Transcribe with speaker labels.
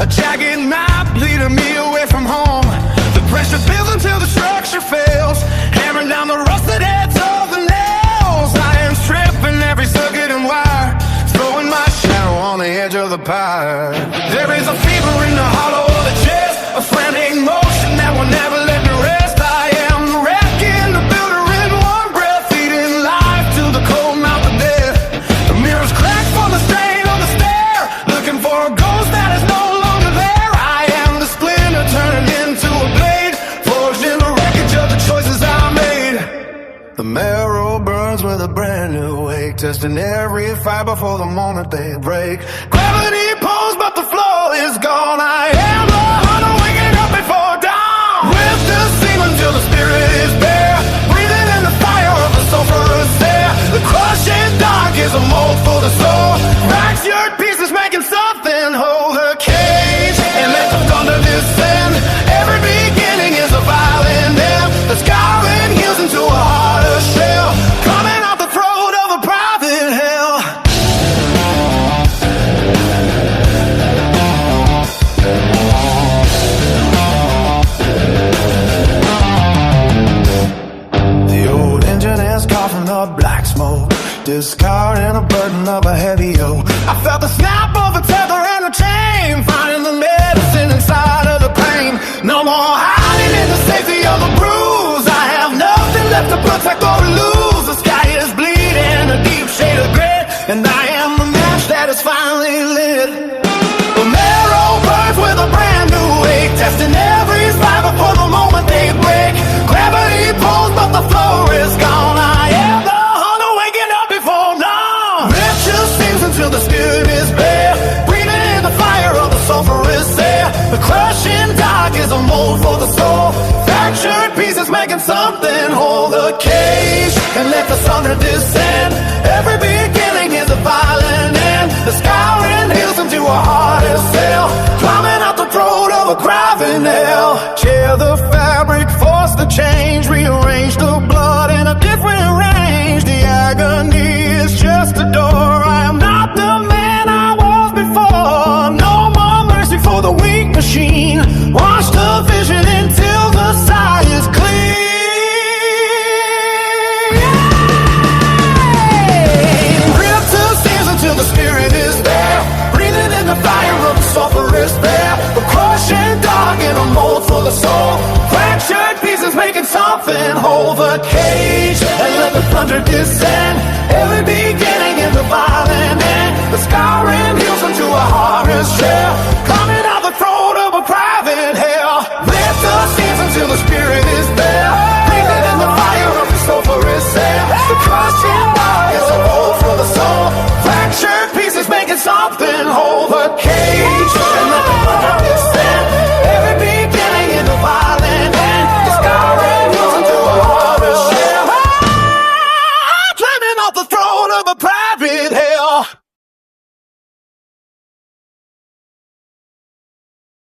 Speaker 1: A jagged knife leading me away from home. The pressure builds until the structure fails, hammering down the rusted heads of the nails. I am stripping every circuit and wire, throwing my shadow on the edge of the pyre. There is a fever in the hollow of the chest, a frantic motion that will never let me rest. I am wrecking the builder in one breath, feeding life to the cold mouth of death. The mirrors crack from the strain on the stair, looking for a ghost that is no longer there. I am the splinter turning into a blade, forged in the wreckage of the choices I made. The marrow burns with a brand new wake, testing every fiber for the moment they break. Gravity pulls but the flow is gone. I am the hunter waking up before dawn, with the semen till the spirit is bare, breathing in the fire of the sulfurous air. The crushing dark is a mold for the soul, fractured pieces making something hold the cage, and let the thunder descend. Every beginning is a violent end, the scarring heals into a harder shell, coming out the throat of a private hell. The old engine is coughing up black smoke, discarding a burden of a heavy yoke. I felt the snap of a tether and a chain, finding the medicine inside of the pain. No more hiding in the safety of the bruise, I have nothing left to protect or lose. The sky is bleeding a deep shade of gray, and I am the match that is finally lit. The marrow burns with a brand new wake, testing every fiber for the moment they break. Gravity pulls but the flow is gone. I am the hunter waking up before dawn. Ritual sings until the spirit is bare, breathing in the fire of the sulfurous air. The crushing dark is a mold for the soul, fractured pieces making something hold the cage, and let the thunder descend. Every beginning is a violent end, the scarring heals into a harder cell, climbing out the throat of a craving hell. Tear the fabric, force the change, rearrange the blood in a different range. The agony is just a door, I am not the man I was before. No more mercy for the weak machine, wash the vision until the sky is clean. Rip to seams until the spirit is there, breathing in the fire of the sulfurous air. The crushing dark in a mold for the soul, fractured pieces making something hold the cage, and let the thunder descend.